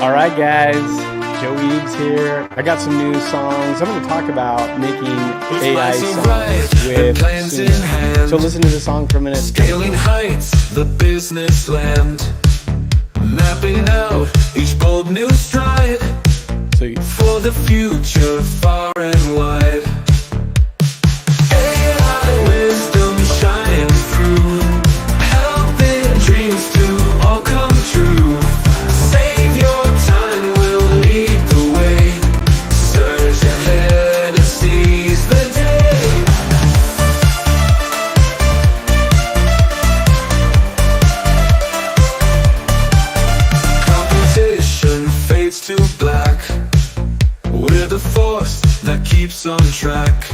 All right, guys, Joe Eves here. I got some new songs. I'm going to talk about making AI songs with Suno. So listen to the song for a minute. Scaling heights, the business land, mapping out each bold new stride for the future far and wide. AI wisdom shining through, helping dreams to all come true. Save your time, we'll lead the way. Surge ahead and seize the day. Competition fades to black. We're the force that keeps on track.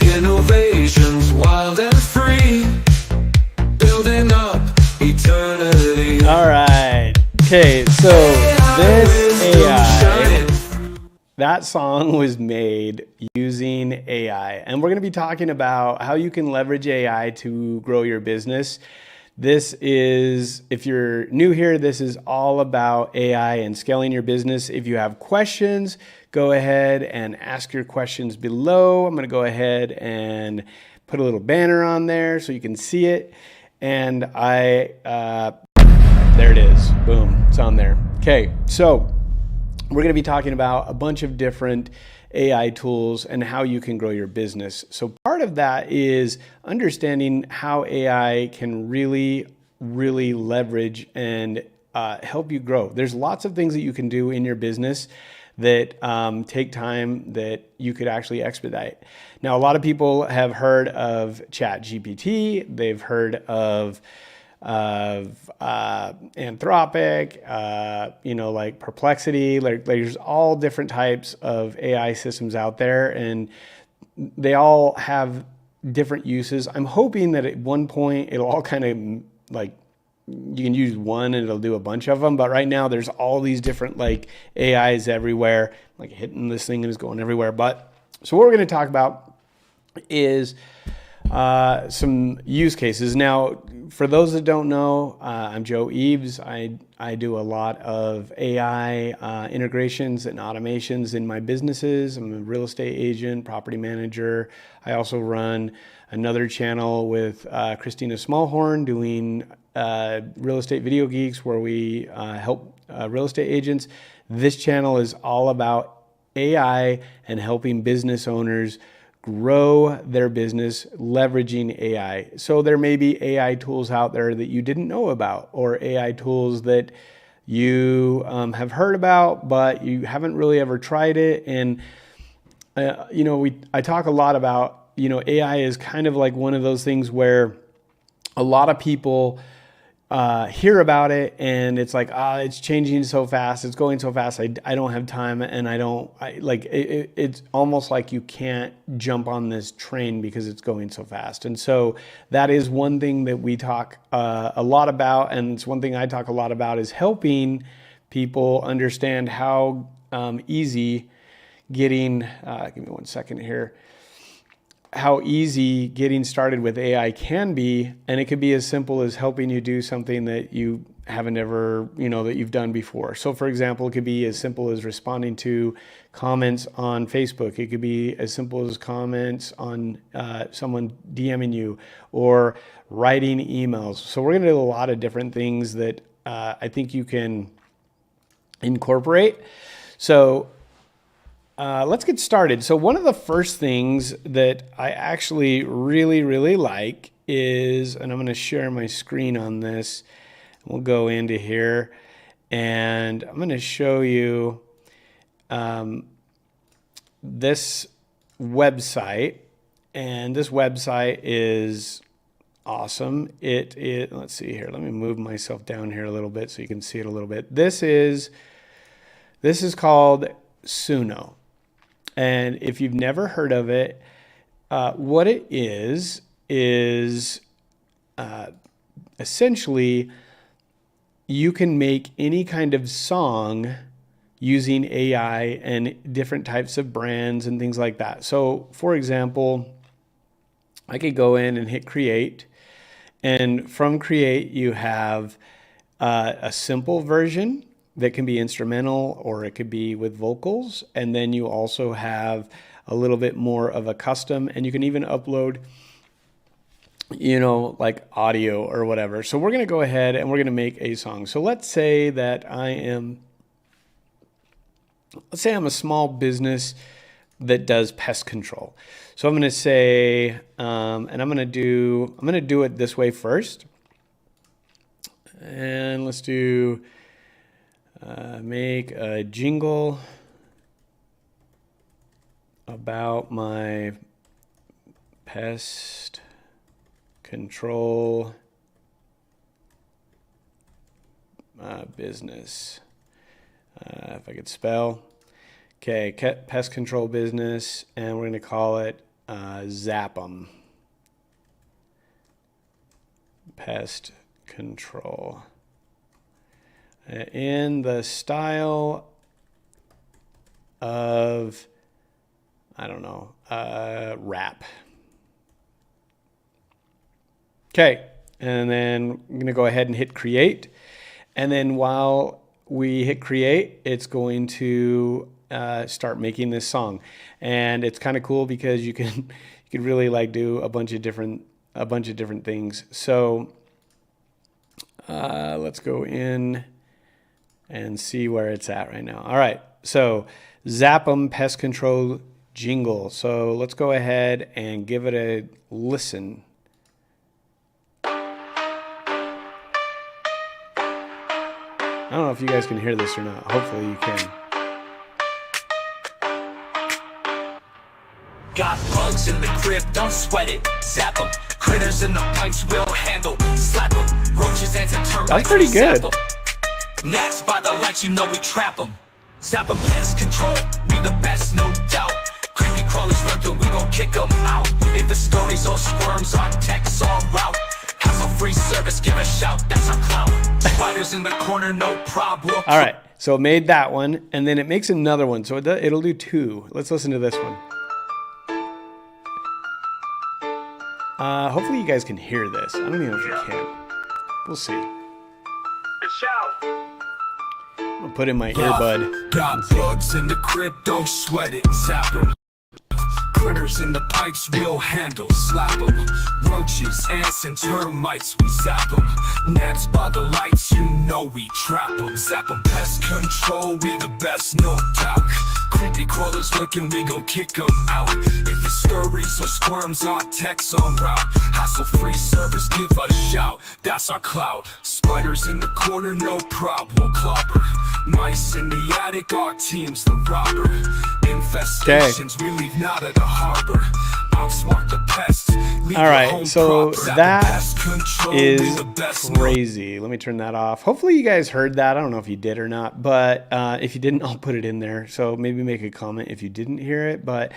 Innovations wild and free, building up eternity. All right. Okay, so this AI, that song was made using AI. And we're going to be talking about how you can leverage AI to grow your business. This is, if you're new here, this is all about AI and scaling your business. If you have questions, go ahead and ask your questions below. I'm going to go ahead and put a little banner on there so you can see it. And there it is. Boom, it's on there. Okay, so we're going to be talking about a bunch of different AI tools and how you can grow your business. So part of that is understanding how AI can really leverage and help you grow. There's lots of things that you can do in your business that take time that you could actually expedite. Now, a lot of people have heard of ChatGPT. They've heard of Anthropic, like Perplexity. Like there's all different types of AI systems out there, and they all have different uses. I'm hoping that at one point it'll all kind of like, you can use one and it'll do a bunch of them. But right now there's all these different like AIs everywhere, like hitting this thing and it's going everywhere. But so what we're going to talk about is some use cases. Now, for those that don't know, I'm Joe Eves. I do a lot of AI integrations and automations in my businesses. I'm a real estate agent, property manager. I also run another channel with Christina Smallhorn doing Real Estate Video Geeks, where we help real estate agents. This channel is all about AI and helping business owners grow their business leveraging AI. So there may be AI tools out there that you didn't know about, or AI tools that you have heard about, but you haven't really ever tried it. And I talk a lot about, AI is kind of like one of those things where a lot of people hear about it and it's like, it's changing so fast, it's going so fast, I don't have time, and it's almost like you can't jump on this train because it's going so fast. And so that is one thing that we talk a lot about, and it's one thing I talk a lot about, is helping people understand how easy getting, give me 1 second here, how easy getting started with AI can be. And it could be as simple as helping you do something that you haven't ever, that you've done before. So for example, it could be as simple as responding to comments on Facebook. It could be as simple as comments on someone DMing you, or writing emails. So we're going to do a lot of different things that I think you can incorporate. So let's get started. So one of the first things that I actually really like is, and I'm going to share my screen on this. We'll go into here and I'm going to show you this website. And this website is awesome. Let's see here. Let me move myself down here a little bit so you can see it a little bit. This is called Suno. And if you've never heard of it, what it is essentially you can make any kind of song using AI and different types of brands and things like that. So for example, I could go in and hit create, and from create you have a simple version, that can be instrumental, or it could be with vocals. And then you also have a little bit more of a custom, and you can even upload, like audio or whatever. So we're going to go ahead and we're going to make a song. So let's say that I'm a small business that does pest control. So I'm going to say, and I'm going to do it this way first. And let's do, make a jingle about my pest control business. If I could spell. Okay, pest control business, and we're going to call it Zap 'em. Pest control. In the style of, I don't know, rap. Okay, and then I'm going to go ahead and hit create. And then while we hit create, it's going to start making this song. And it's kind of cool because you can really like do a bunch of different things. So let's go in and see where it's at right now. All right, so Zap 'em pest control jingle. So let's go ahead and give it a listen. I don't know if you guys can hear this or not. Hopefully you can. Got bugs in the crib, don't sweat it. Zap 'em. Critters in the pipes we'll handle. Slap 'em. Roaches, ants, and termites. That's pretty good. Gnats by the lights, we trap 'em. Zap 'em, pest control. We the best, no doubt. Creepy crawlers run through, we gon' kick 'em out. If the stories all squirms, our tech's all route. Hassle-free service, give a shout, that's our clout. Spiders in the corner, no problem. All right, so it made that one, and then it makes another one. So it'll do two. Let's listen to this one. Hopefully you guys can hear this. I don't even know if you can. We'll see. I'm gonna put in my earbud. Got bugs in the crib, don't sweat it. Zap 'em. Critters in the pipes we'll handle. Slap 'em. Roaches, ants, and termites, we zap 'em. Gnats by the lights, we trap 'em. Zap 'em, pest control, we the best, no doubt. Creepy crawlers looking, we gon' kick 'em out. If the scurries or squirms, our tech's on route. Hassle-free service, give a shout, that's our clout. Spiders in the corner, no problem, clobber. Mice in the attic, our team's the robber. Infestations, we leave not at the harbor. Outsmart the pests. All right, so that is crazy. Let me turn that off. Hopefully you guys heard that. I don't know if you did or not, but if you didn't, I'll put it in there. So maybe make a comment if you didn't hear it. But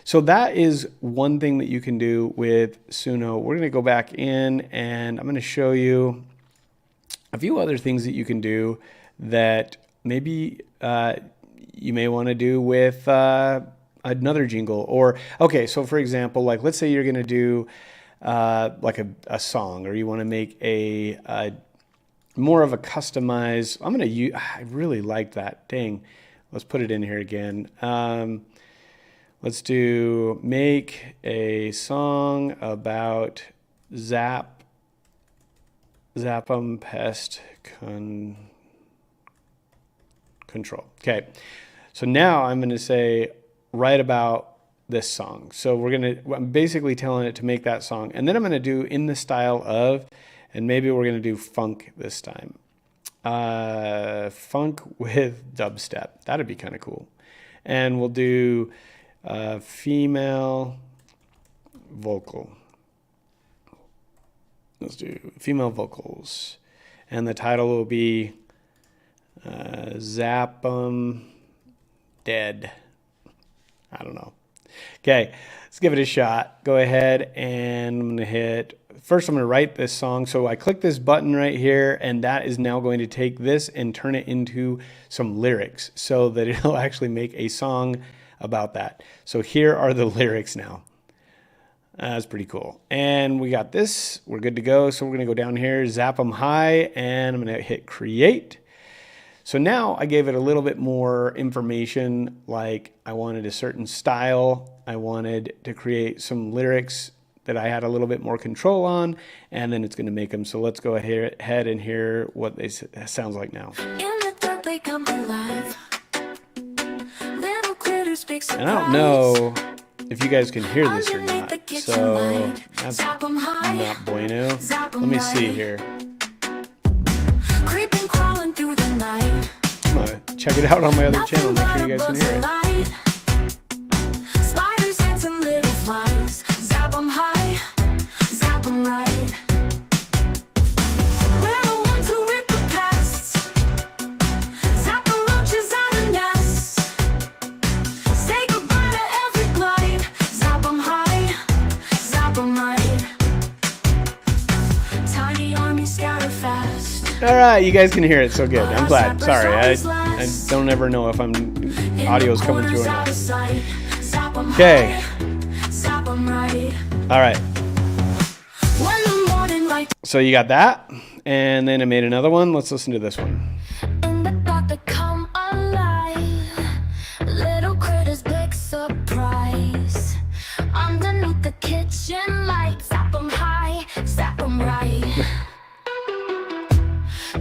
so that is one thing that you can do with Suno. We're going to go back in, and I'm going to show you a few other things that you can do that maybe you may want to do with another jingle. Or okay, so for example, like let's say you're going to do like a song, or you want to make a more of a customized. I really like that. Dang, let's put it in here again. Let's do make a song about Zap 'em pest control. Okay, so now I'm going to say write about this song. So I'm basically telling it to make that song, and then I'm going to do in the style of, and maybe we're going to do funk this time. Funk with dubstep. That'd be kind of cool. And we'll do female vocal. Let's do female vocals. And the title will be Zap 'em Dead. I don't know. Okay, let's give it a shot. Go ahead, and I'm going to hit, first I'm going to write this song. So I click this button right here, and that is now going to take this and turn it into some lyrics so that it'll actually make a song about that. So here are the lyrics now. That's pretty cool. And we got this. We're good to go. So we're going to go down here, zap 'em high, and I'm going to hit create. So now I gave it a little bit more information, like I wanted a certain style. I wanted to create some lyrics that I had a little bit more control on, and then it's going to make them. So let's go ahead and hear what they sounds like now. In the dark they come alive. Little critters, big surprise. And I don't know if you guys can hear this or not, so that's not bueno. Let me see here. Creeping, crawling through the night. I'm gonna check it out on my other channel, make sure you guys can hear it. Spiders, ants, and little flies. Zap 'em high, zap 'em right. We're the ones who rip the pests. Zap the roaches out of nests. Say goodbye to every blight. Zap 'em high, zap 'em right. Tiny armies scatter fast. All right, you guys can hear it, so good. I'm glad. Sorry, I don't ever know if audio's coming through or not. Okay. All right. So you got that, and then I made another one. Let's listen to this one. In the dark they come alive. Little critters, big surprise. Underneath the kitchen lights. Zap 'em high, zap 'em right.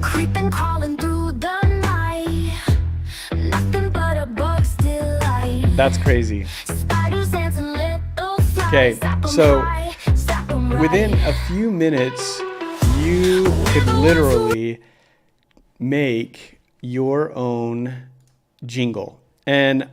Creeping, crawling through the night. Nothing but a bug's delight. That's crazy. Spiders, ants, and little flies. Okay, Zap 'em so high, zap 'em right. within a few minutes, you could literally make your own jingle. And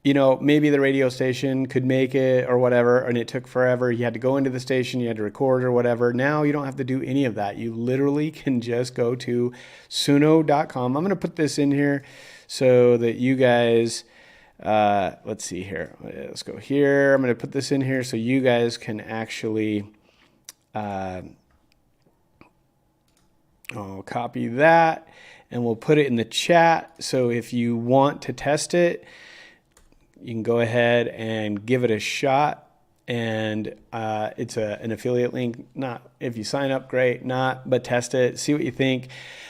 you know, maybe the radio station could make it or whatever, and it took forever. You had to go into the station, you had to record or whatever. Now you don't have to do any of that. You literally can just go to suno.com. I'm going to put this in here so that you guys, let's see here. Let's go here. I'm going to put this in here so you guys can actually, I'll copy that and we'll put it in the chat. So if you want to test it, you can go ahead and give it a shot, and it's an affiliate link. Not if you sign up, great. Not, but test it, see what you think.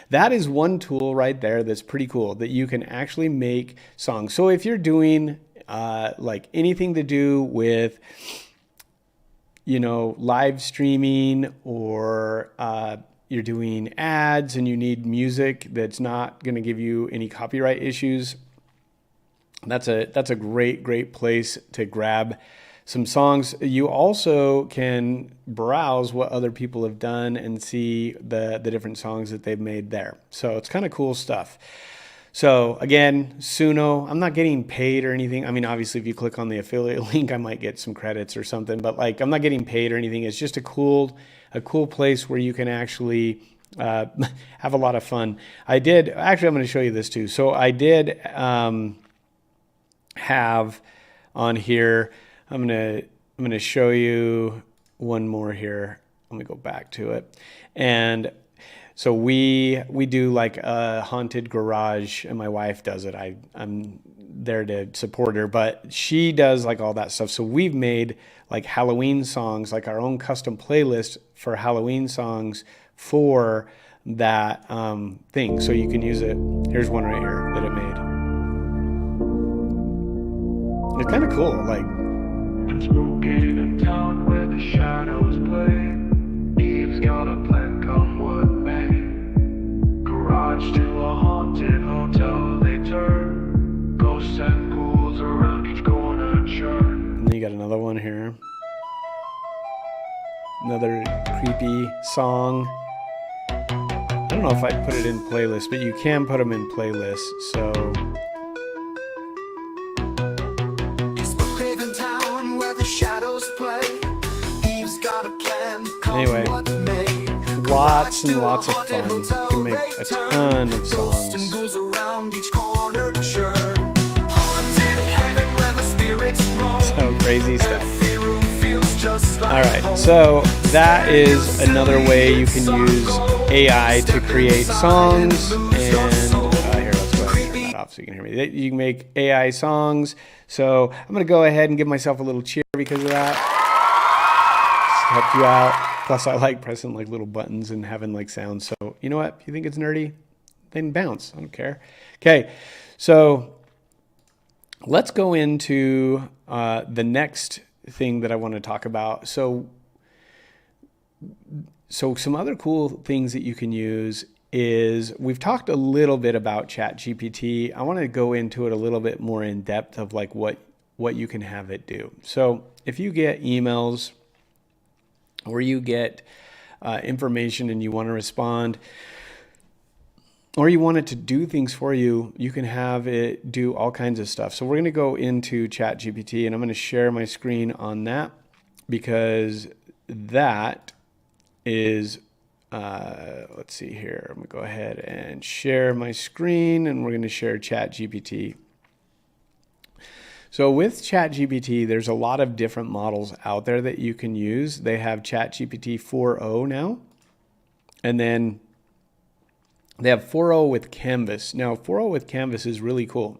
That is one tool right there that's pretty cool, that you can actually make songs. So if you're doing like anything to do with, you know, live streaming, or you're doing ads and you need music that's not going to give you any copyright issues, that's a great place to grab some songs. You also can browse what other people have done and see the different songs that they've made there. So it's kind of cool stuff. So again, Suno, I'm not getting paid or anything. I mean, obviously if you click on the affiliate link, I might get some credits or something, but like I'm not getting paid or anything. It's just a cool place where you can actually have a lot of fun. I'm going to show you this too. So I did have on here, I'm gonna show you one more here. Let me go back to it. And so we do like a haunted garage, and my wife does it. I'm there to support her, but she does like all that stuff. So we've made like Halloween songs, like our own custom playlist for Halloween songs for that thing. So you can use it. Here's one right here that it made. It's kind of cool, like. It's spooky in town where the shadows play. Eve's got a plan, come what may. Garage to a haunted hotel they turn. Ghosts and ghouls around each corner churn. And then you got another one here. Another creepy song. I don't know if I'd put it in playlist, but you can put them in playlists, so. Anyway, lots and lots of fun. You can make a ton of songs. So crazy stuff. All right, so that is another way you can use AI to create songs. And here, let's go ahead and turn that off so you can hear me. You can make AI songs. So I'm going to go ahead and give myself a little cheer because of that. Just help you out. Plus, I like pressing like little buttons and having like sounds. So, you know what? If you think it's nerdy, then bounce. I don't care. Okay, so let's go into the next thing that I want to talk about. So some other cool things that you can use is, we've talked a little bit about ChatGPT. I want to go into it a little bit more in depth of like what you can have it do. So if you get emails or you get information and you want to respond, or you want it to do things for you, you can have it do all kinds of stuff. So we're going to go into ChatGPT, and I'm going to share my screen on that, because that is, let's see here. I'm going to go ahead and share my screen, and we're going to share ChatGPT. So with ChatGPT, there's a lot of different models out there that you can use. They have ChatGPT 4.0 now, and then they have 4.0 with Canvas. Now, 4.0 with Canvas is really cool.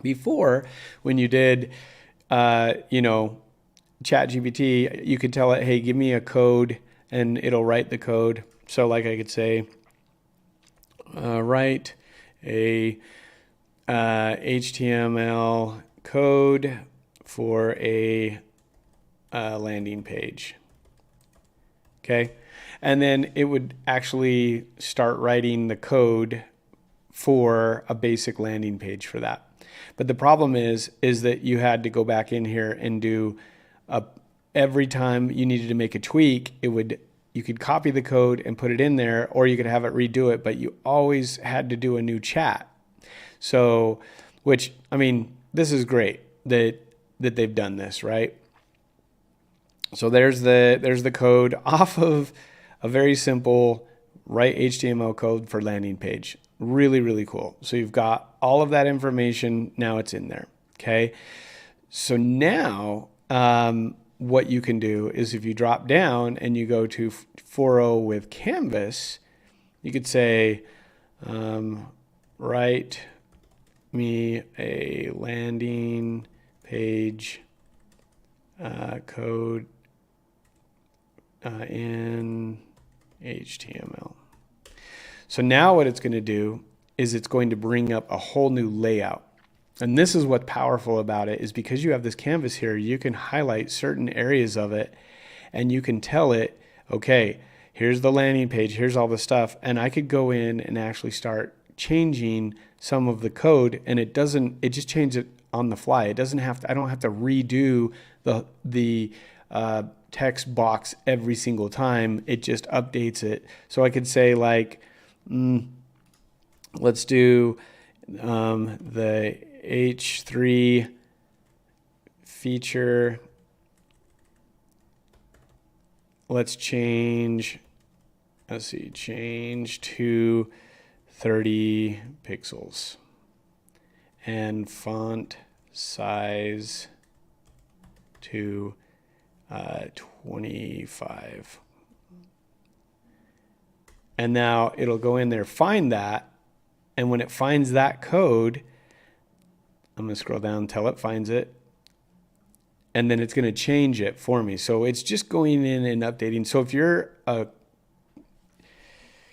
Before, when you did, ChatGPT, you could tell it, hey, give me a code, and it'll write the code. So like I could say, write a HTML code for a landing page. Okay. And then it would actually start writing the code for a basic landing page for that. But the problem is that you had to go back in here and do every time you needed to make a tweak, you could copy the code and put it in there, or you could have it redo it, but you always had to do a new chat. So, which, I mean, this is great that they've done this, right? So there's the code off of a very simple write HTML code for landing page. Really, really cool. So you've got all of that information. Now it's in there. Okay. So now, what you can do is, if you drop down and you go to 4.0 with Canvas, you could say, write me a landing page code in HTML. So now what it's going to do is it's going to bring up a whole new layout. And this is what's powerful about it, is because you have this canvas here, you can highlight certain areas of it, and you can tell it, okay, here's the landing page, here's all the stuff. And I could go in and actually start changing some of the code, and it just changes it on the fly. It doesn't have to, I don't have to redo the text box every single time. It just updates it. So I could say like, let's do the H3 feature. Let's change to 30 pixels and font size to 25. And now it'll go in there, find that. And when it finds that code, I'm going to scroll down until it finds it. And then it's going to change it for me. So it's just going in and updating. So if you're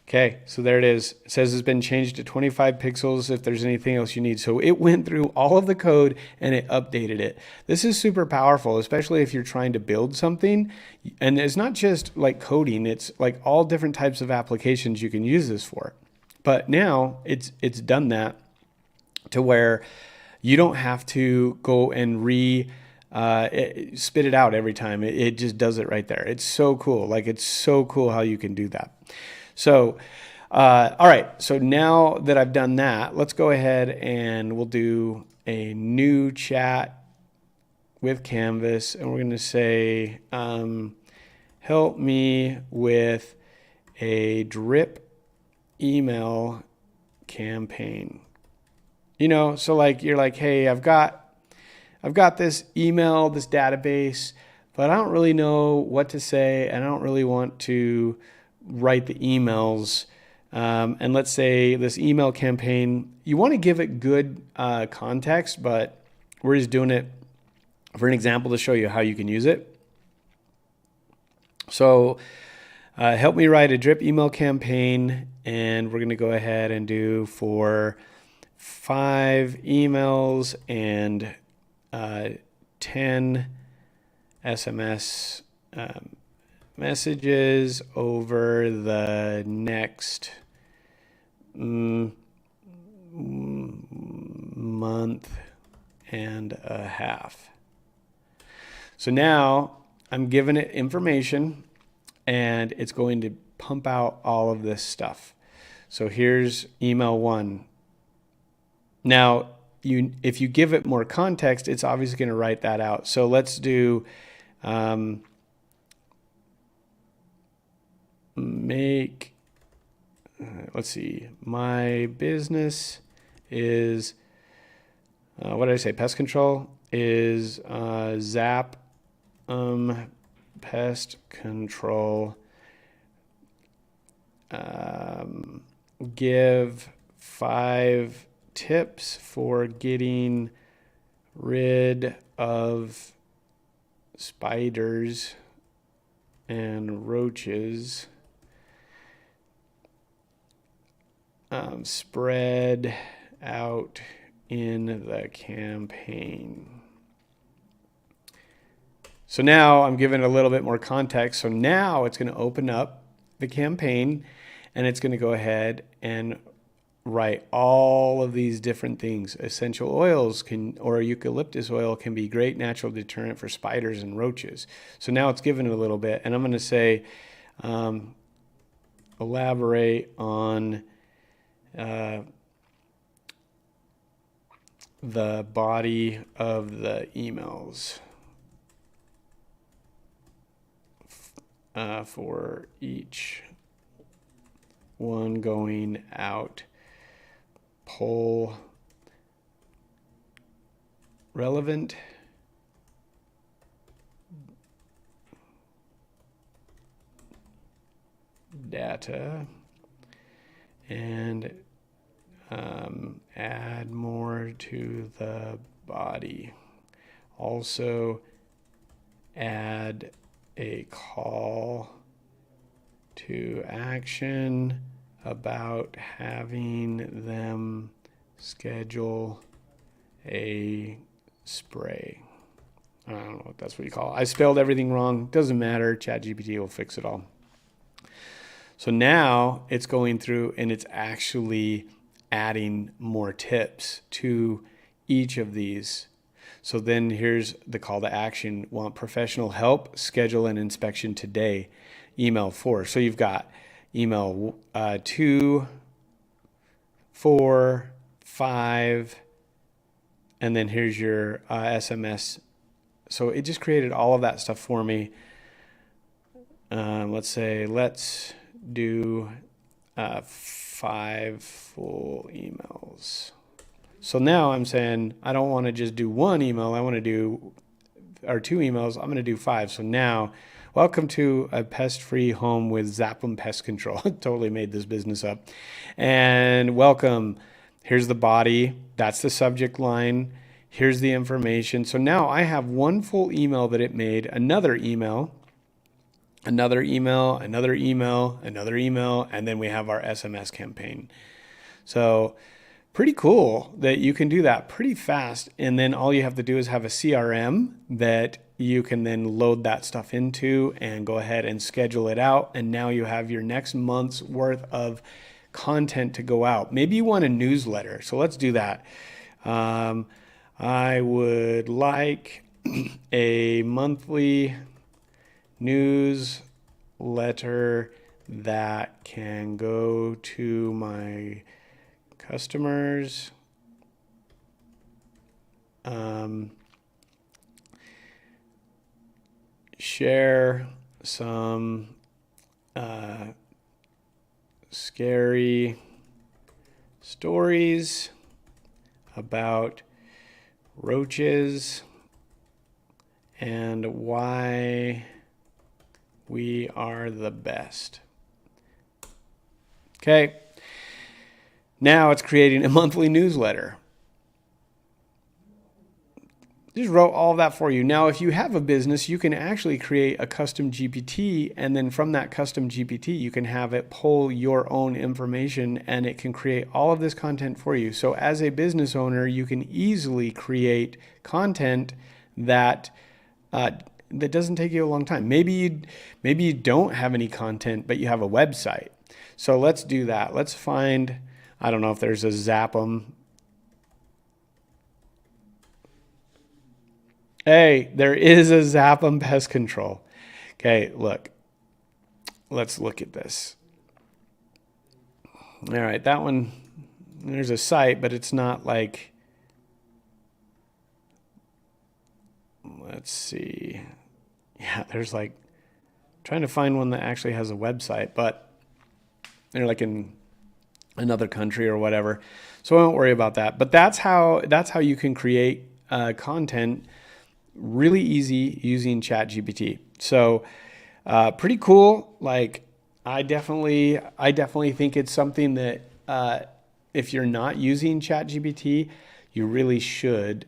okay, so there it is. It says it's been changed to 25 pixels if there's anything else you need. So it went through all of the code and it updated it. This is super powerful, especially if you're trying to build something. And it's not just like coding, it's like all different types of applications you can use this for. But now it's done that to where you don't have to go and spit it out every time. It just does it right there. It's so cool. Like, it's so cool how you can do that. So, all right. So now that I've done that, let's go ahead and we'll do a new chat with Canvas. And we're going to say, help me with a drip email campaign. You know, so like, you're like, hey, I've got this email, this database, but I don't really know what to say, and I don't really want to write the emails. And let's say this email campaign, you want to give it good context, but we're just doing it for an example to show you how you can use it. So Help me write a drip email campaign, and we're going to go ahead and do for 5 emails and 10 SMS messages over the next month and a half. So now I'm giving it information, and it's going to pump out all of this stuff. So here's email 1. Now, if you give it more context, it's obviously going to write that out. So let's do let's see. My business is, what did I say? Pest control is Zap Pest Control. Give 5 tips for getting rid of spiders and roaches. Spread out in the campaign. So now I'm giving a little bit more context. So now it's going to open up the campaign, and it's going to go ahead and write all of these different things. Essential oils or eucalyptus oil can be great natural deterrent for spiders and roaches. So now it's given it a little bit, and I'm going to say, elaborate on the body of the emails for each one going out. Poll relevant data and add more to the body. Also add a call to action about having them schedule a spray. I don't know what that's what you call it. I spelled everything wrong. Doesn't matter. ChatGPT will fix it all. So now it's going through and it's actually adding more tips to each of these. So then here's the call to action. Want professional help? Schedule an inspection today. Email 4. So you've got email 2, 4, 5, and then here's your SMS. So it just created all of that stuff for me. Let's do 5 full emails. So now I'm saying I don't want to just do 1 email. I want to do, or 2 emails. I'm going to do 5. So now, welcome to a pest-free home with Zaplin Pest Control. Totally made this business up. And welcome. Here's the body. That's the subject line. Here's the information. So now I have 1 full email that it made, another email, another email, another email, another email, and then we have our SMS campaign. So pretty cool that you can do that pretty fast. And then all you have to do is have a CRM that you can then load that stuff into and go ahead and schedule it out. And now you have your next month's worth of content to go out. Maybe you want a newsletter. So let's do that. I would like a monthly newsletter that can go to my customers. Share some scary stories about roaches and why we are the best. Okay. Now it's creating a monthly newsletter. just wrote all of that for you. Now, if you have a business, you can actually create a custom GPT, and then from that custom GPT, you can have it pull your own information, and it can create all of this content for you. So as a business owner, you can easily create content that that doesn't take you a long time. Maybe you don't have any content, but you have a website. So let's do that. Let's find, I don't know if there's a Zap'em. Hey, there is a Zap'em pest control. Okay, look. Let's look at this. All right, that one, there's a site, but it's not like, let's see. Yeah, there's like, trying to find one that actually has a website, but they're like in another country or whatever. So I won't worry about that. But that's how you can create content really easy using ChatGPT. So pretty cool. Like I definitely think it's something that if you're not using ChatGPT, you really should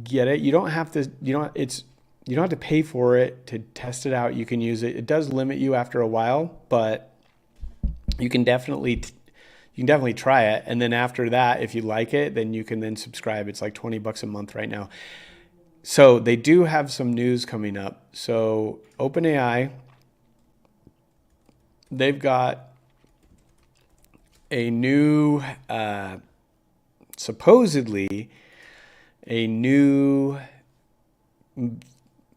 get it. You don't have to. You don't have to pay for it to test it out. You can use it. It does limit you after a while, but you can definitely try it. And then after that, if you like it, then you can then subscribe. It's like $20 a month right now. So they do have some news coming up. So OpenAI, they've got a new, supposedly a new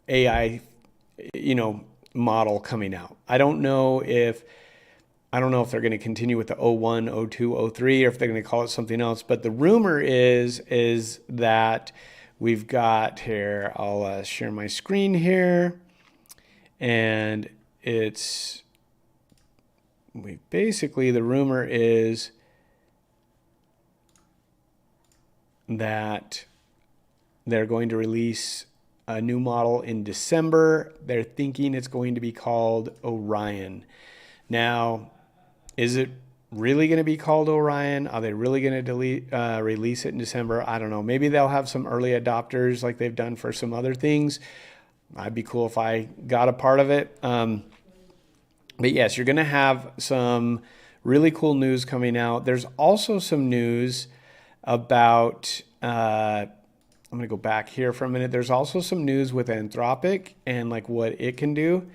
AI, model coming out. I don't know if they're going to continue with the O1, O2, O3, or if they're going to call it something else. But the rumor is that we've got here, I'll share my screen here, and the rumor is that they're going to release a new model in December. They're thinking it's going to be called Orion. Now, is it really going to be called Orion? Are they really going to release it in December? I don't know. Maybe they'll have some early adopters like they've done for some other things. I'd be cool if I got a part of it. But yes, you're going to have some really cool news coming out. There's also some news about, I'm going to go back here for a minute. There's also some news with Anthropic and like what it can do.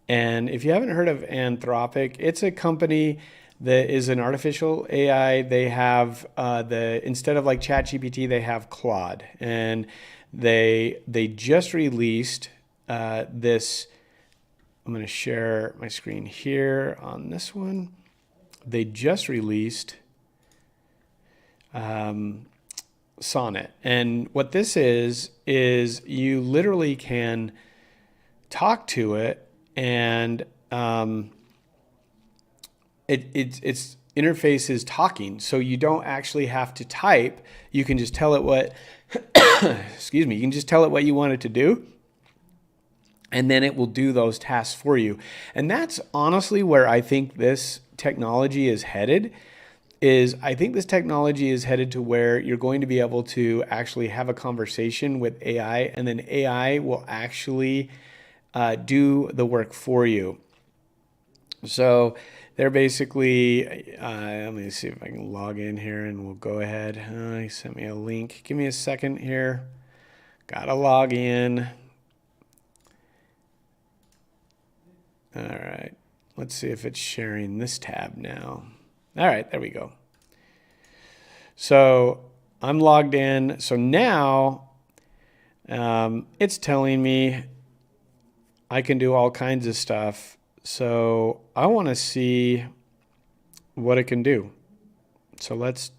And if you haven't heard of Anthropic, it's a company that is an artificial AI. They have instead of like ChatGPT, they have Claude, and they just released this. I'm going to share my screen here on this one. They just released Sonnet, and what this is you literally can talk to it, and its interface is talking, so you don't actually have to type. You can just tell it what excuse me, you can just tell it what you want it to do, and then it will do those tasks for you. And that's honestly where I think this technology is headed. I think this technology is headed to where you're going to be able to actually have a conversation with AI, and then AI will actually do the work for you. So they're basically, let me see if I can log in here and we'll go ahead. He sent me a link. Give me a second here. Gotta log in. All right. Let's see if it's sharing this tab now. All right, there we go. So I'm logged in. So now it's telling me I can do all kinds of stuff. So I want to see what it can do. So let's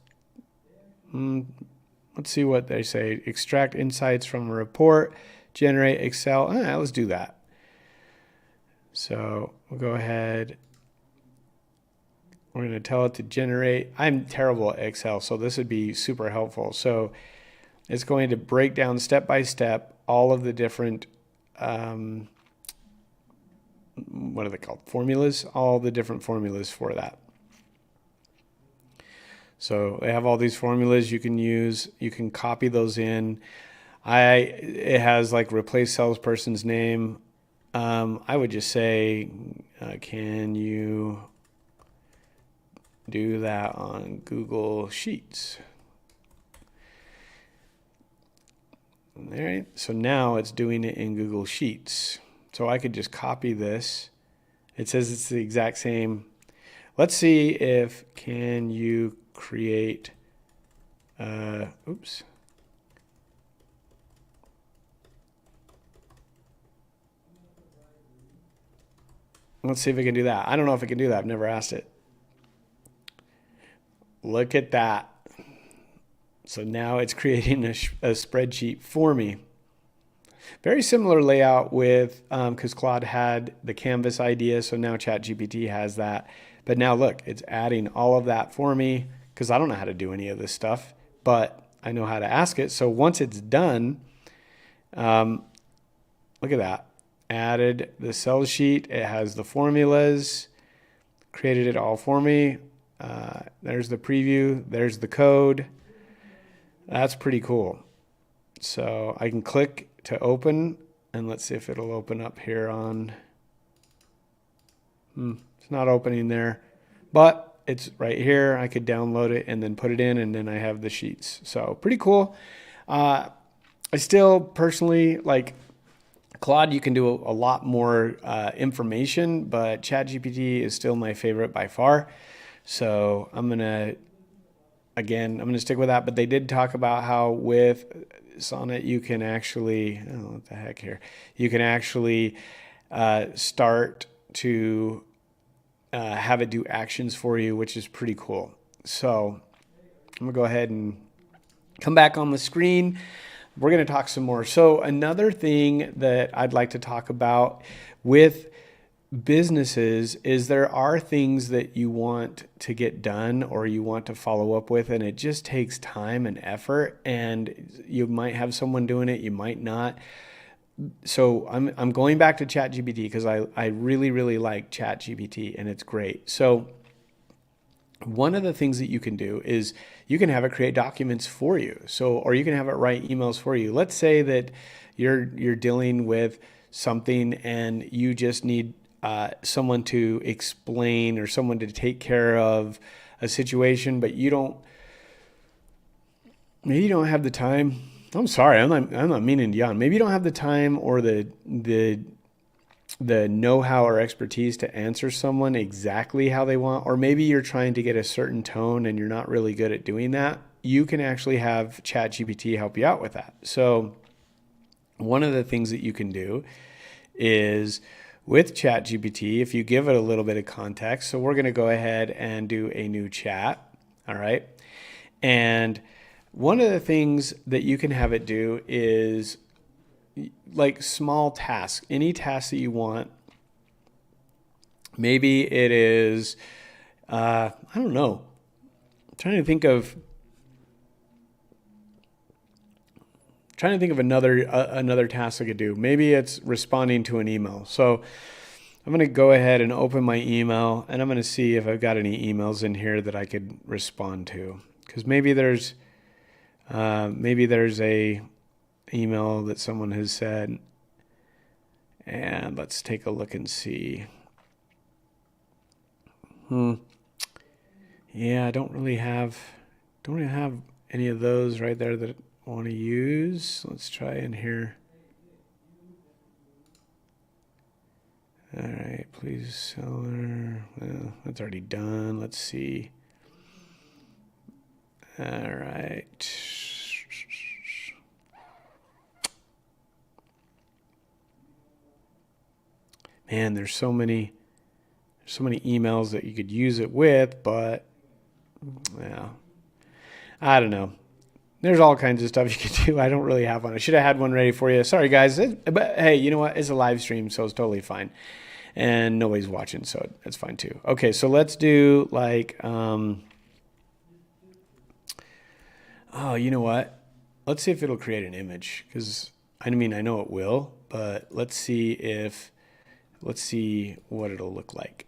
see what they say. Extract insights from a report, generate Excel. Let's do that. So we'll go ahead. We're going to tell it to generate. I'm terrible at Excel, so this would be super helpful. So it's going to break down step by step all of the different, what are they called? Formulas, all the different formulas for that. So they have all these formulas you can use. You can copy those in. It has like replace salesperson's name. I would just say, can you do that on Google Sheets? All right, so now it's doing it in Google Sheets. So I could just copy this. It says it's the exact same. Let's see if can you create, oops. Let's see if it can do that. I don't know if it can do that. I've never asked it. Look at that. So now it's creating a spreadsheet for me. Very similar layout with, because Claude had the Canvas idea, so now ChatGPT has that. But now look, it's adding all of that for me because I don't know how to do any of this stuff, but I know how to ask it. So once it's done, look at that. Added the sales sheet. It has the formulas, created it all for me. There's the preview. There's the code. That's pretty cool. So I can click to open, and let's see if it'll open up here on, it's not opening there, but it's right here. I could download it and then put it in, and then I have the sheets. So pretty cool. I still personally like Claude. You can do a lot more information, but ChatGPT is still my favorite by far. So I'm going to stick with that. But they did talk about how with Sonnet you can actually, what the heck here? You can actually start to have it do actions for you, which is pretty cool. So I'm going to go ahead and come back on the screen. We're going to talk some more. So another thing that I'd like to talk about with businesses is there are things that you want to get done or you want to follow up with, and it just takes time and effort, and you might have someone doing it, you might not. So I'm going back to ChatGPT because I really, really like ChatGPT and it's great. So one of the things that you can do is you can have it create documents for you. So, or you can have it write emails for you. Let's say that you're dealing with something and you just need someone to explain or someone to take care of a situation, but maybe you don't have the time. I'm sorry, I'm not meaning to yawn. Maybe you don't have the time or the know-how or expertise to answer someone exactly how they want, or maybe you're trying to get a certain tone and you're not really good at doing that. You can actually have ChatGPT help you out with that. So one of the things that you can do is with ChatGPT, if you give it a little bit of context, so we're going to go ahead and do a new chat, all right? And one of the things that you can have it do is like small tasks, any task that you want. Maybe it is, I don't know, I'm trying to think of another task I could do. Maybe it's responding to an email. So I'm going to go ahead and open my email, and I'm going to see if I've got any emails in here that I could respond to. Because maybe there's a email that someone has said, and let's take a look and see. Yeah, I don't really have any of those right there that I want to use. Let's try in here. All right, please seller. Well, that's already done. Let's see. All right. Man, there's so many emails that you could use it with, but yeah, I don't know. There's all kinds of stuff you could do. I don't really have one. I should have had one ready for you. Sorry, guys. But hey, you know what? It's a live stream, so it's totally fine. And nobody's watching, so it's fine too. Okay, so let's do like, oh, you know what? Let's see if it'll create an image. Because, I mean, I know it will, but let's see what it'll look like.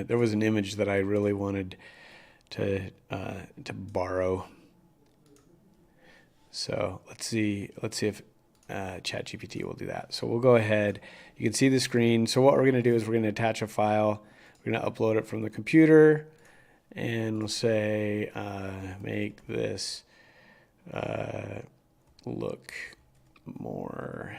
There was an image that I really wanted to borrow. So let's see if ChatGPT will do that. So we'll go ahead. You can see the screen. So what we're going to do is we're going to attach a file. We're going to upload it from the computer, and we'll say make this look more.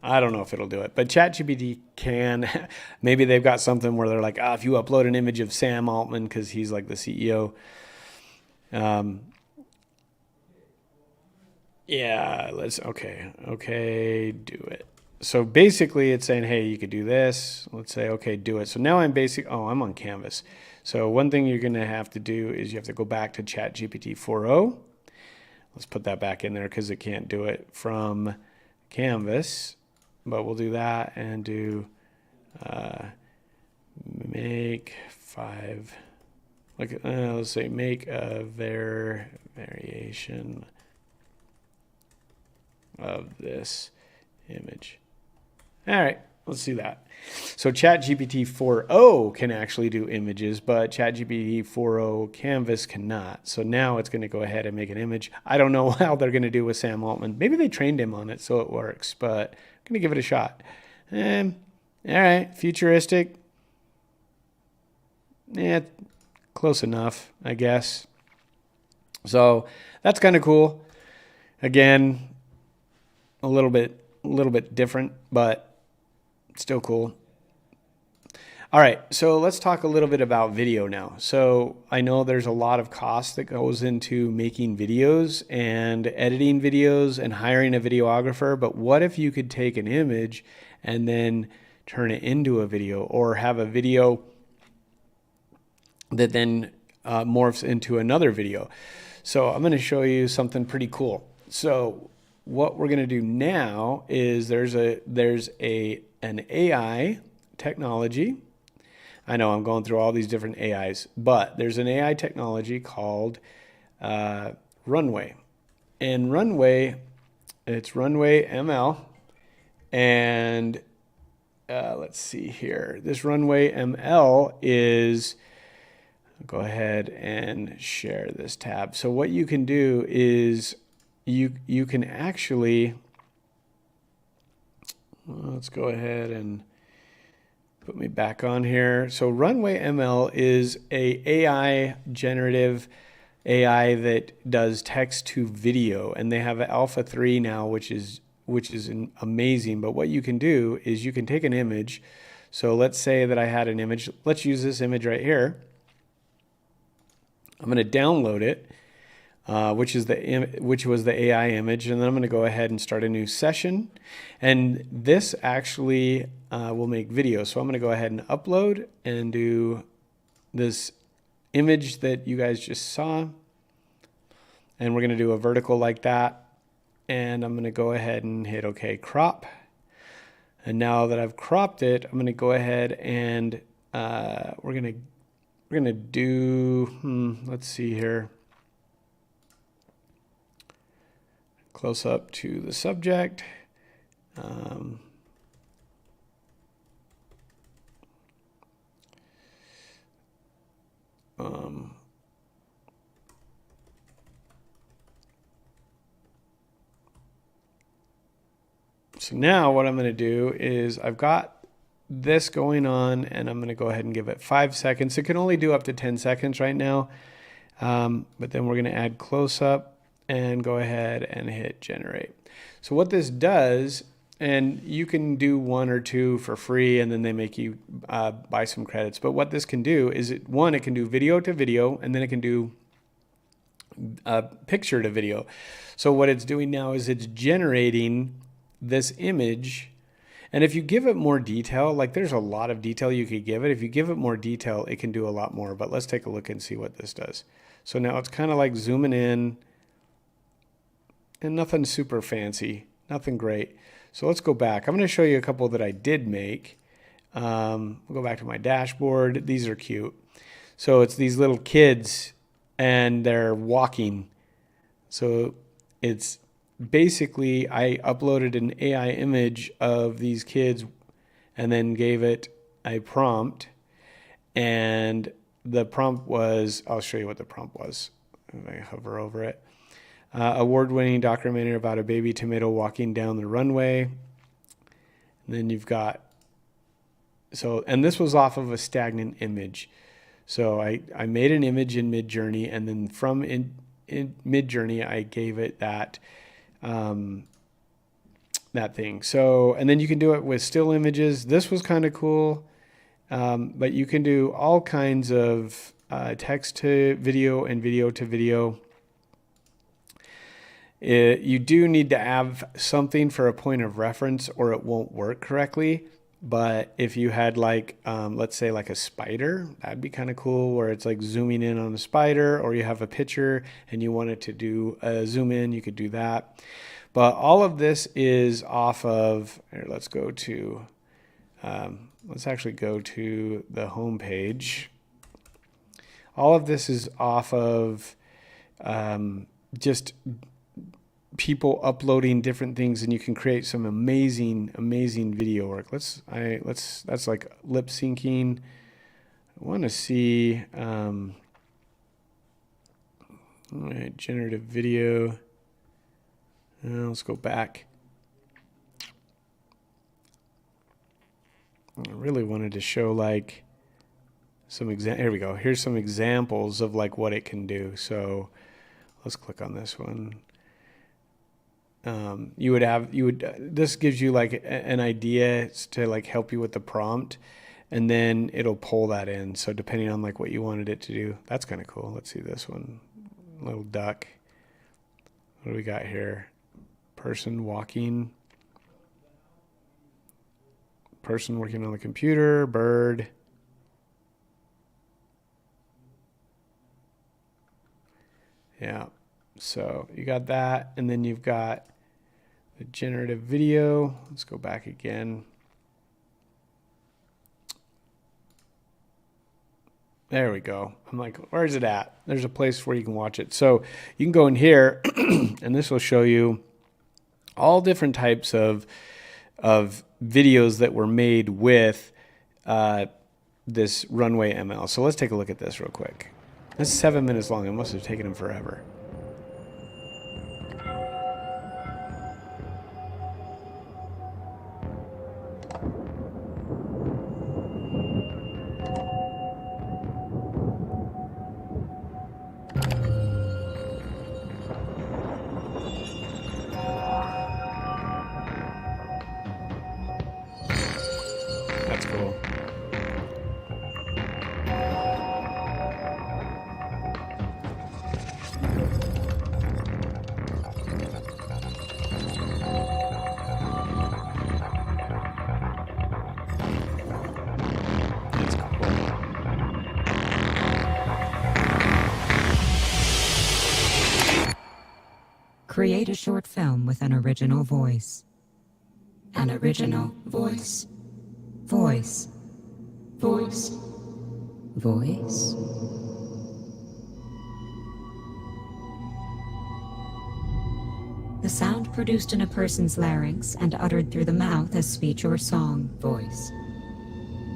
I don't know if it'll do it, but ChatGPT can. Maybe they've got something where they're like, if you upload an image of Sam Altman because he's like the CEO. Yeah, okay, do it. So basically it's saying, hey, you could do this. Let's say, okay, do it. So now I'm I'm on Canvas. So one thing you're going to have to do is you have to go back to ChatGPT 4.0. Let's put that back in there because it can't do it from Canvas. But we'll do that and do make 5. Let's say make a variation of this image. All right, let's do that. So ChatGPT 4.0 can actually do images, but ChatGPT 4.0 Canvas cannot. So now it's going to go ahead and make an image. I don't know how they're going to do with Sam Altman. Maybe they trained him on it so it works, but I'm going to give it a shot. All right, futuristic. Yeah, close enough, I guess. So that's kind of cool. Again, a little bit different, but still cool. All right, so let's talk a little bit about video now. So I know there's a lot of cost that goes into making videos and editing videos and hiring a videographer, but what if you could take an image and then turn it into a video, or have a video that then morphs into another video? So I'm going to show you something pretty cool. So what we're going to do now is there's an AI technology. I know I'm going through all these different AIs, but there's an AI technology called Runway. And Runway, it's Runway ML. And let's see here. This Runway ML is, go ahead and share this tab. So what you can do is you can actually, let's go ahead and put me back on here. So Runway ML is a AI generative AI that does text to video, and they have an Alpha 3 now, which is amazing. But what you can do is you can take an image. So let's say that I had an image. Let's use this image right here. I'm going to download it, which was the AI image, and then I'm going to go ahead and start a new session. And this actually will make video. So I'm going to go ahead and upload and do this image that you guys just saw, and we're going to do a vertical like that. And I'm going to go ahead and hit OK, crop. And now that I've cropped it, I'm going to go ahead and we're going to do, let's see here. Close up to the subject. So now what I'm going to do is I've got this going on, and I'm going to go ahead and give it 5 seconds. It can only do up to 10 seconds right now, but then we're going to add close up and go ahead and hit generate. So what this does, and you can do 1 or 2 for free, and then they make you buy some credits. But what this can do is, it can do video to video, and then it can do picture to video. So what it's doing now is it's generating this image. And if you give it more detail, like there's a lot of detail you could give it. If you give it more detail, it can do a lot more. But let's take a look and see what this does. So now it's kind of like zooming in, and nothing super fancy, nothing great. So let's go back. I'm going to show you a couple that I did make. We'll go back to my dashboard. These are cute. So it's these little kids, and they're walking. So it's basically, I uploaded an AI image of these kids and then gave it a prompt, And the prompt was, I'll show you what the prompt was if I hover over it. Award-winning documentary about a baby tomato walking down the runway. And then you've got, and this was off of a stagnant image. So I made an image in Midjourney, and then from in Midjourney, I gave it that thing. So, and then you can do it with still images. This was kind of cool. But you can do all kinds of text to video and video to video. You do need to have something for a point of reference or it won't work correctly. But if you had like, let's say like a spider, that'd be kind of cool, where it's like zooming in on a spider, or you have a picture and you want it to do a zoom in, you could do that. But all of this is off of, here, let's go to, let's actually go to the home page. All of this is off of just people uploading different things, and you can create some amazing video work. That's like lip syncing. I want to see all right, generative video. Let's go back. I really wanted to show like some here we go. Here's some examples of like what it can do. So let's click on this one. This gives you like an idea to like help you with the prompt, and then it'll pull that in. So depending on like what you wanted it to do, that's kind of cool. Let's see this one, little duck. What do we got here? Person walking. Person working on the computer, bird. Yeah, so you got that, and then you've got the generative video. Let's go back again. There we go. I'm like, where's it at? There's a place where you can watch it. So you can go in here, and this will show you all different types of videos that were made with this Runway ML. So let's take a look at this real quick. This is 7 minutes long. It must have taken him forever. That's cool. Create a short film with an original voice. An original voice. Voice. Voice. Voice. The sound produced in a person's larynx and uttered through the mouth as speech or song. Voice.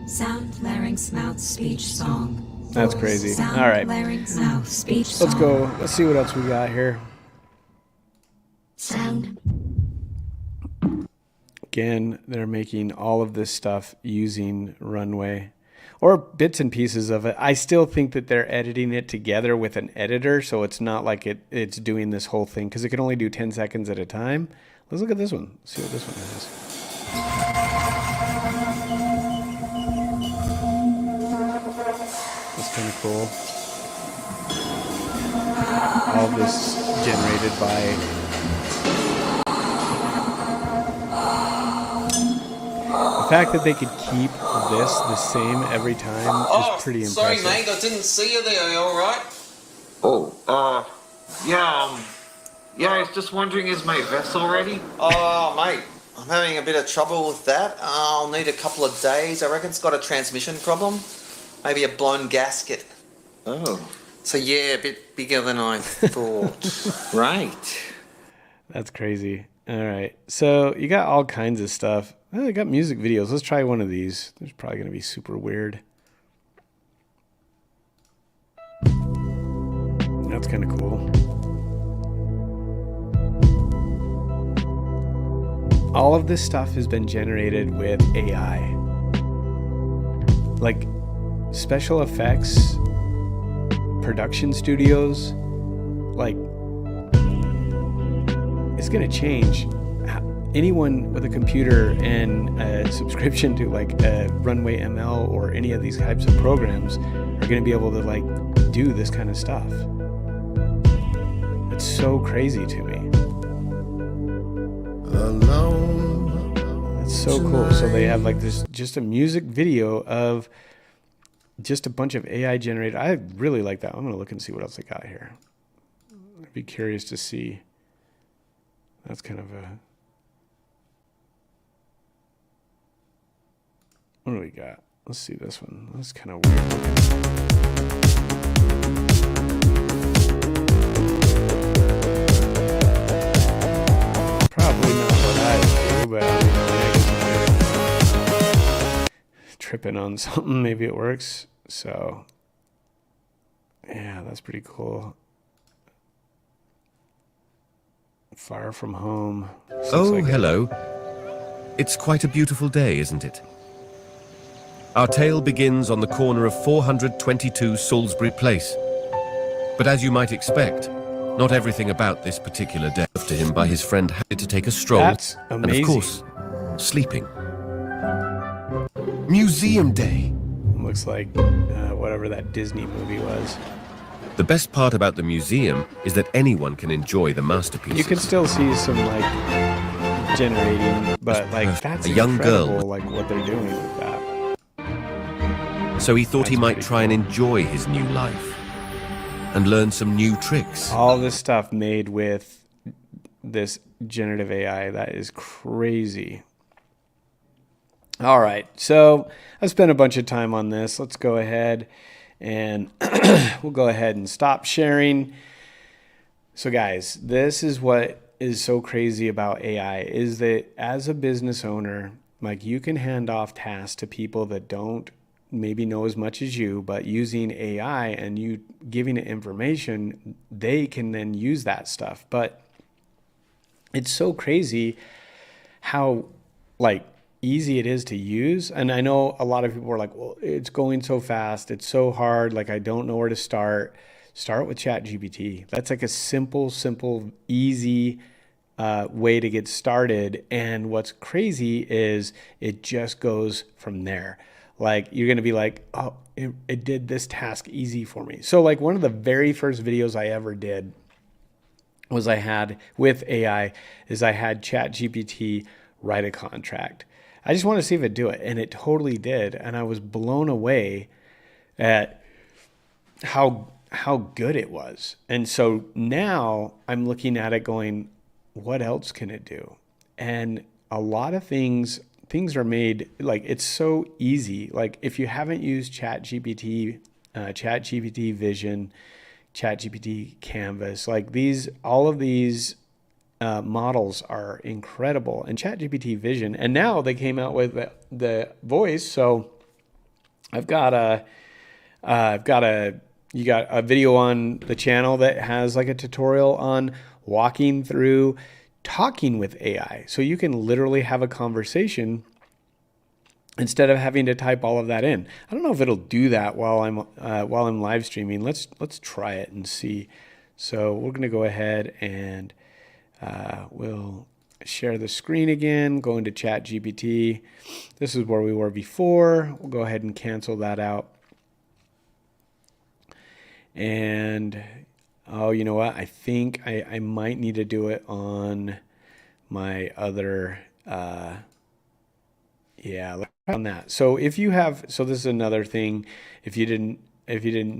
Sound, larynx, mouth, speech, song. That's crazy. Sound, All right. larynx, mouth, speech, song. Let's go. Let's see what else we got here. Sound. Again, they're making all of this stuff using Runway, or bits and pieces of it. I still think that they're editing it together with an editor, so it's not like it's doing this whole thing, because it can only do 10 seconds at a time. Let's look at this one. Let's see what this one has. That's kind of cool. All of this generated by... The fact that they could keep this the same every time is pretty impressive. Sorry, mate, I didn't see you there. Are you all right? Yeah, I was just wondering, is my vessel ready? Oh, mate, I'm having a bit of trouble with that. I'll need a couple of days. I reckon it's got a transmission problem. Maybe a blown gasket. Oh. So, yeah, a bit bigger than I thought. Right. That's crazy. All right. So you got all kinds of stuff. Oh, I got music videos. Let's try one of these. There's probably going to be super weird. That's kind of cool. All of this stuff has been generated with AI. Like special effects, production studios, like it's going to change. Anyone with a computer and a subscription to like a Runway ML or any of these types of programs are going to be able to like do this kind of stuff. It's so crazy to me. That's so cool. So they have like this, just a music video of just a bunch of AI generated. I really like that. I'm going to look and see what else they got here. I'd be curious to see. That's kind of a... What do we got? Let's see this one. That's kind of weird looking. Probably not what I do, but I guess tripping on something, maybe it works. So, yeah, that's pretty cool. Far from home. Oh, like hello. It's quite a beautiful day, isn't it? Our tale begins on the corner of 422 Salisbury Place. But as you might expect, not everything about this particular day to him by his friend had to take a stroll. That's amazing. And of course, sleeping. Museum Day. Looks like whatever that Disney movie was. The best part about the museum is that anyone can enjoy the masterpieces. You can still see some like generating, but like that's a young incredible, girl. like what they're doing with that. So he thought he That's might pretty try and enjoy his new life and learn some new tricks. All this stuff made with this generative AI, that is crazy. All right, so I spent a bunch of time on this. Let's go ahead and we'll go ahead and stop sharing. So guys, this is what is so crazy about AI is that as a business owner, like you can hand off tasks to people that don't maybe know as much as you, but using AI and you giving it information, they can then use that stuff. But it's so crazy how like easy it is to use. And I know a lot of people are like, well, it's going so fast. It's so hard. Like, I don't know where to start. Start with ChatGPT. That's like a simple, easy way to get started. And what's crazy is it just goes from there. Like, you're going to be like, oh, it did this task easy for me. So like one of the very first videos I ever did was I had with AI is I had ChatGPT write a contract. I just want to see if it'd do it. And it totally did. And I was blown away at how good it was. And so now I'm looking at it going, what else can it do? And a lot of things are made, like, it's so easy. Like, if you haven't used ChatGPT, ChatGPT Vision, ChatGPT Canvas, like all of these models are incredible. And ChatGPT Vision, and now they came out with the voice. So you got a video on the channel that has like a tutorial on walking through talking with AI. So you can literally have a conversation instead of having to type all of that in. I don't know if it'll do that while I'm live streaming. Let's try it and see. So we're going to go ahead and we'll share the screen again, go into ChatGPT. This is where we were before. We'll go ahead and cancel that out. And oh, you know what? I think I might need to do it on my other, yeah, let's try on that. So if you have, so this is another thing. If you didn't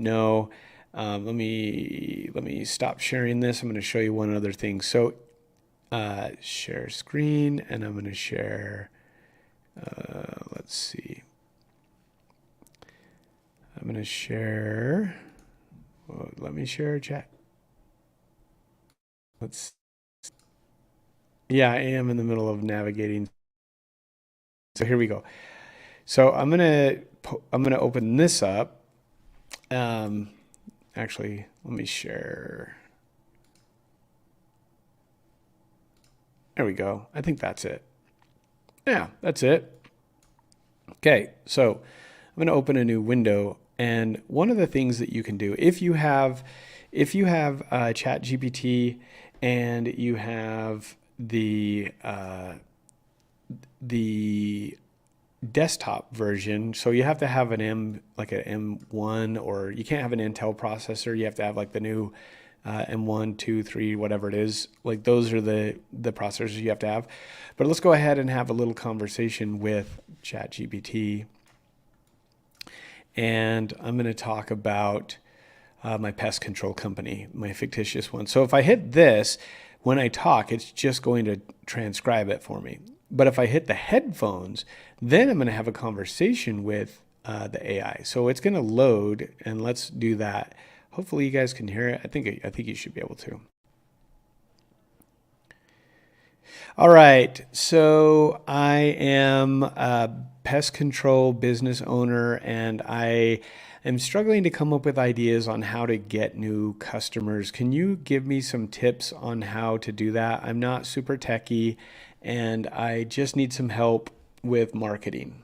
know, let me stop sharing this. I'm going to show you one other thing. So share screen, and I'm going to share, let's see. I'm going to share, well, let me share chat. Yeah, I am in the middle of navigating. So here we go. So I'm gonna open this up. Actually, let me share. There we go. I think that's it. Yeah, that's it. Okay, so I'm going to open a new window, and one of the things that you can do if you have ChatGPT and you have the desktop version, so you have to have an M1, or you can't have an Intel processor. You have to have like the new M1, 2, 3, whatever it is. Like those are the processors you have to have. But let's go ahead and have a little conversation with ChatGPT. And I'm going to talk about my pest control company, my fictitious one. So if I hit this, when I talk, it's just going to transcribe it for me. But if I hit the headphones, then I'm going to have a conversation with the AI. So it's going to load, and let's do that. Hopefully you guys can hear it. I think you should be able to. All right, so I am a pest control business owner, and I am struggling to come up with ideas on how to get new customers. Can you give me some tips on how to do that? I'm not super techie, and I just need some help with marketing.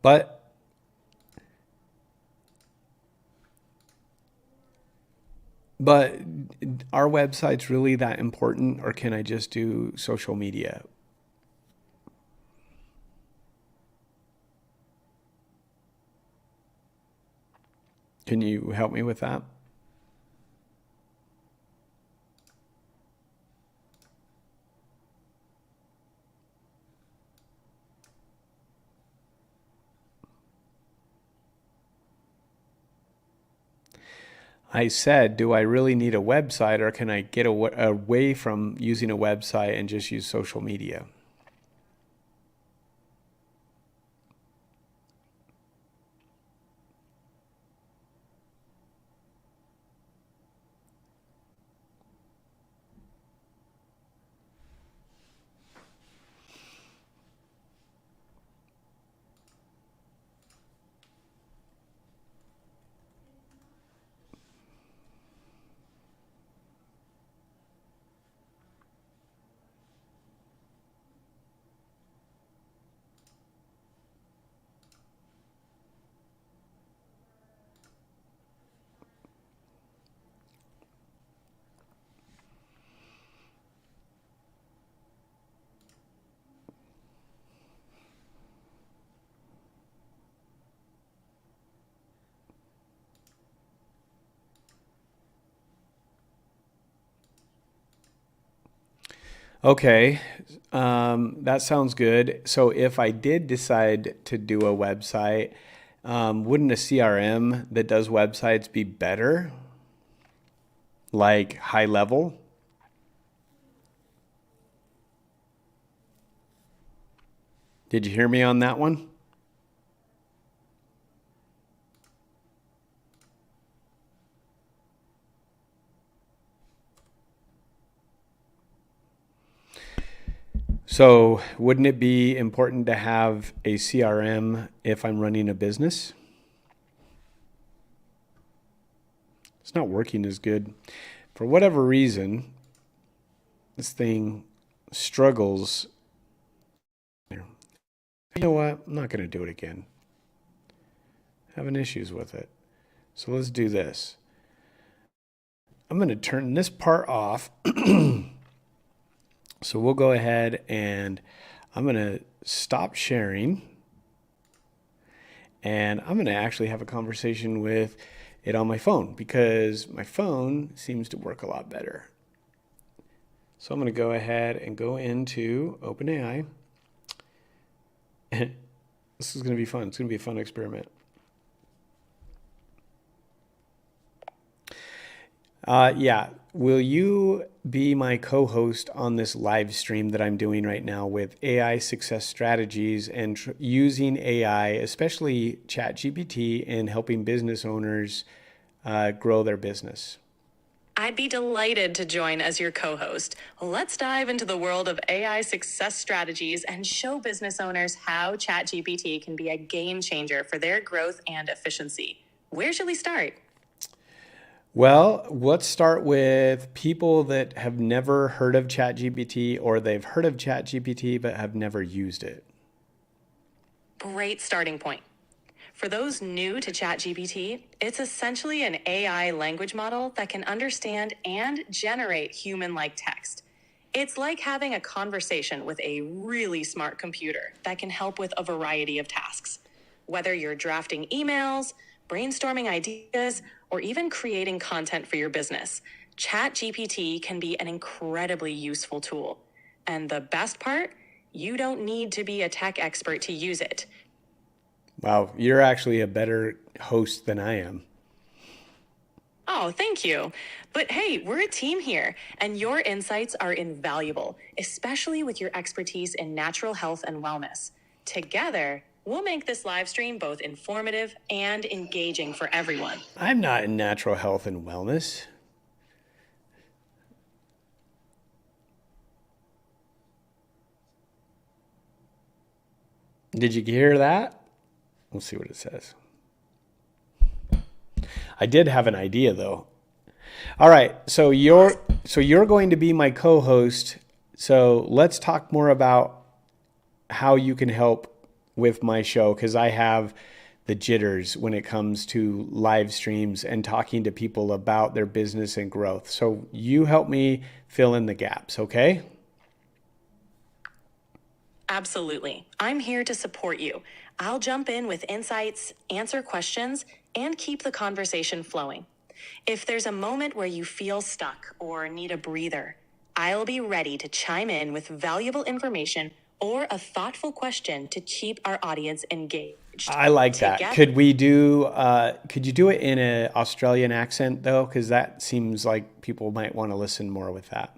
But are websites really that important, or can I just do social media? Can you help me with that? I said, do I really need a website, or can I get away from using a website and just use social media? Okay, that sounds good. So if I did decide to do a website, wouldn't a CRM that does websites be better? Like high level? Did you hear me on that one? So wouldn't it be important to have a CRM if I'm running a business? It's not working as good. For whatever reason, this thing struggles. You know what? I'm not going to do it again. Having issues with it. So let's do this. I'm going to turn this part off. So we'll go ahead and I'm going to stop sharing, and I'm going to actually have a conversation with it on my phone, because my phone seems to work a lot better. So I'm going to go ahead and go into OpenAI. This is going to be fun. It's going to be a fun experiment. Yeah. Will you be my co-host on this live stream that I'm doing right now with AI success strategies and using AI, especially ChatGPT, in helping business owners grow their business? I'd be delighted to join as your co-host. Let's dive into the world of AI success strategies and show business owners how ChatGPT can be a game changer for their growth and efficiency. Where should we start? Well, let's start with people that have never heard of ChatGPT, or they've heard of ChatGPT but have never used it. Great starting point. For those new to ChatGPT, it's essentially an AI language model that can understand and generate human-like text. It's like having a conversation with a really smart computer that can help with a variety of tasks. Whether you're drafting emails, brainstorming ideas, or even creating content for your business, ChatGPT can be an incredibly useful tool. And the best part, you don't need to be a tech expert to use it. Wow, you're actually a better host than I am. Oh, thank you. But hey, we're a team here, and your insights are invaluable, especially with your expertise in natural health and wellness. Together, we'll make this live stream both informative and engaging for everyone. I'm not in natural health and wellness. Did you hear that? We'll see what it says. I did have an idea though. All right, so you're going to be my co-host. So let's talk more about how you can help with my show, because I have the jitters when it comes to live streams and talking to people about their business and growth. So you help me fill in the gaps, okay? Absolutely. I'm here to support you. I'll jump in with insights, answer questions, and keep the conversation flowing. If there's a moment where you feel stuck or need a breather, I'll be ready to chime in with valuable information or a thoughtful question to keep our audience engaged. I like that. Could you do it in an Australian accent though? Because that seems like people might want to listen more with that.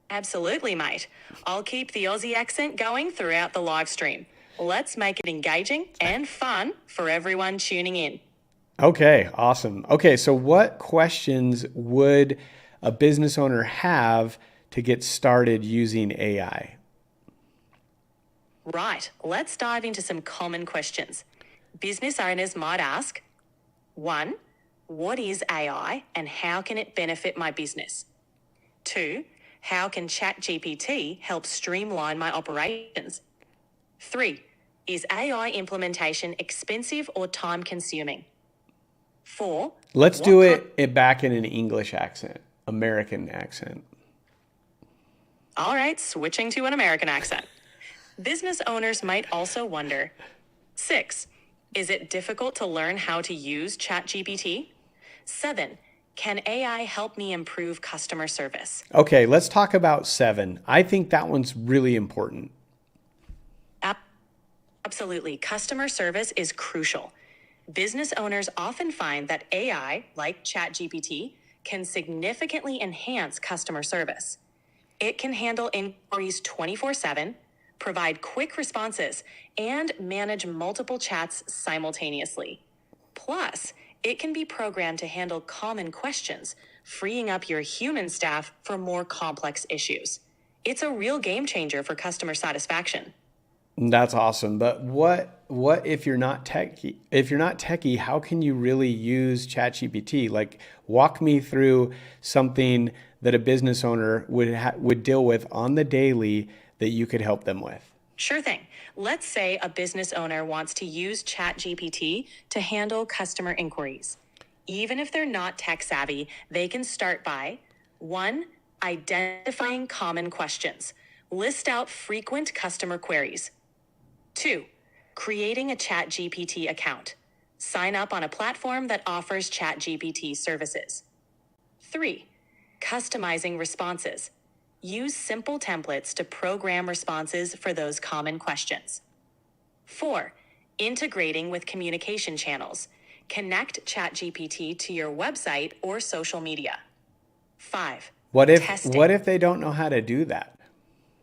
Absolutely, mate. I'll keep the Aussie accent going throughout the live stream. Let's make it engaging and fun for everyone tuning in. Okay, awesome. Okay, so what questions would a business owner have to get started using AI? Right, let's dive into some common questions. Business owners might ask, 1, what is AI and how can it benefit my business? 2, how can ChatGPT help streamline my operations? 3, is AI implementation expensive or time consuming? 4, let's do it back in an English accent, American accent. All right, switching to an American accent. Business owners might also wonder, 6, is it difficult to learn how to use ChatGPT? 7, can AI help me improve customer service? Okay, let's talk about 7. I think that one's really important. Absolutely. Customer service is crucial. Business owners often find that AI, like ChatGPT, can significantly enhance customer service. It can handle inquiries 24/7, provide quick responses, and manage multiple chats simultaneously. Plus, it can be programmed to handle common questions, freeing up your human staff for more complex issues. It's a real game changer for customer satisfaction. That's awesome. But what if you're not techie? If you're not techie, how can you really use ChatGPT? Like, walk me through something that a business owner would deal with on the daily that you could help them with. Sure thing. Let's say a business owner wants to use ChatGPT to handle customer inquiries. Even if they're not tech savvy, they can start by 1, identifying common questions. List out frequent customer queries. 2, creating a ChatGPT account. Sign up on a platform that offers ChatGPT services. 3, customizing responses. Use simple templates to program responses for those common questions. 4, integrating with communication channels. Connect ChatGPT to your website or social media. 5. What Testing. if they don't know how to do that?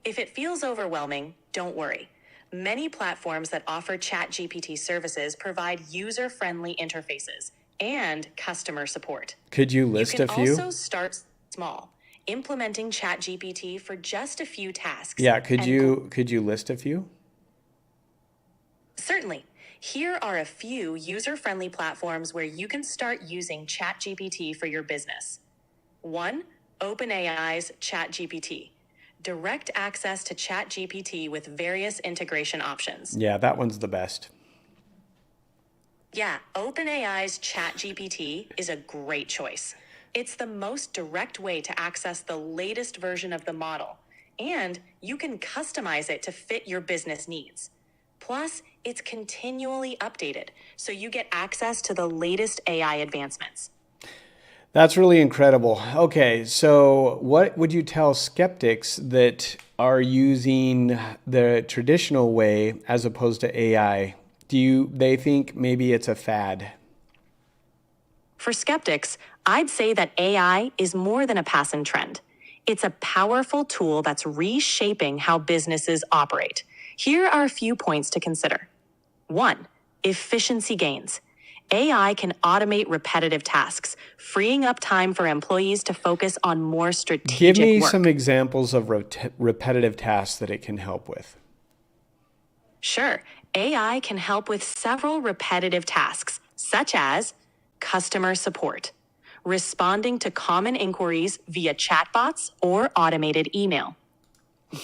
If it feels overwhelming, don't worry. Many platforms that offer ChatGPT services provide user-friendly interfaces and customer support. Could you list You a can few? also start small, implementing ChatGPT for just a few tasks. Yeah, could and you list a few? Certainly. Here are a few user-friendly platforms where you can start using ChatGPT for your business. 1. OpenAI's ChatGPT. Direct access to ChatGPT with various integration options. Yeah, that one's the best. Yeah, OpenAI's ChatGPT is a great choice. It's the most direct way to access the latest version of the model, and you can customize it to fit your business needs. Plus, it's continually updated, so you get access to the latest AI advancements. That's really incredible. Okay, so what would you tell skeptics that are using the traditional way as opposed to AI? They think maybe it's a fad? For skeptics, I'd say that AI is more than a passing trend. It's a powerful tool that's reshaping how businesses operate. Here are a few points to consider. 1. Efficiency gains. AI can automate repetitive tasks, freeing up time for employees to focus on more strategic Give me work. some examples of repetitive tasks that it can help with. Sure, AI can help with several repetitive tasks, such as customer support, responding to common inquiries via chatbots or automated email,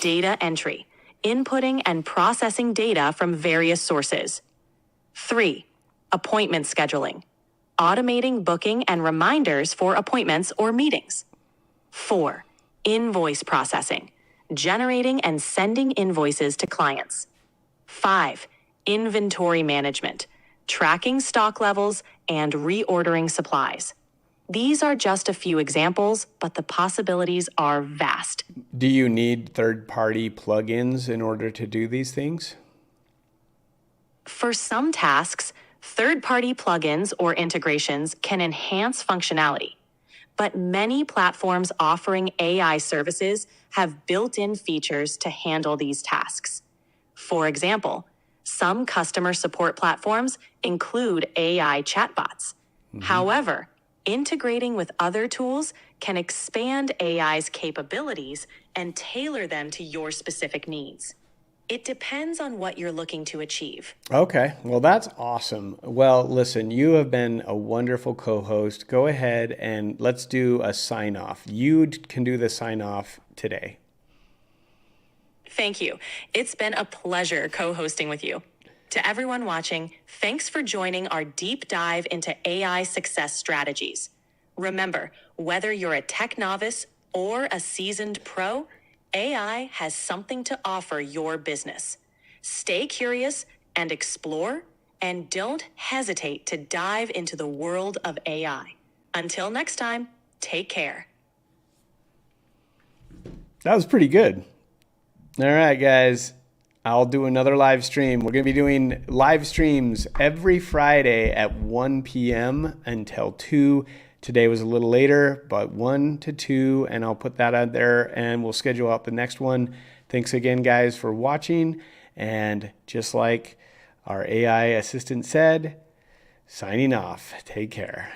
data entry, inputting and processing data from various sources. 3. Appointment scheduling, automating booking and reminders for appointments or meetings. 4. Invoice processing, generating and sending invoices to clients. 5. Inventory management, tracking stock levels and reordering supplies. These are just a few examples, but the possibilities are vast. Do you need third-party plugins in order to do these things? For some tasks, third-party plugins or integrations can enhance functionality, but many platforms offering AI services have built-in features to handle these tasks. For example, some customer support platforms include AI chatbots. However, integrating with other tools can expand AI's capabilities and tailor them to your specific needs. It depends on what you're looking to achieve. Okay, well, that's awesome. Well, listen, you have been a wonderful co-host. Go ahead and let's do a sign-off. You can do the sign-off today. Thank you. It's been a pleasure co-hosting with you. To everyone watching, thanks for joining our deep dive into AI success strategies. Remember, whether you're a tech novice or a seasoned pro, AI has something to offer your business. Stay curious and explore, and don't hesitate to dive into the world of AI. Until next time, take care. That was pretty good. All right, guys. I'll do another live stream. We're going to be doing live streams every Friday at 1 p.m. until 2. Today was a little later, but 1 to 2, and I'll put that out there, and we'll schedule out the next one. Thanks again, guys, for watching. And just like our AI assistant said, signing off. Take care.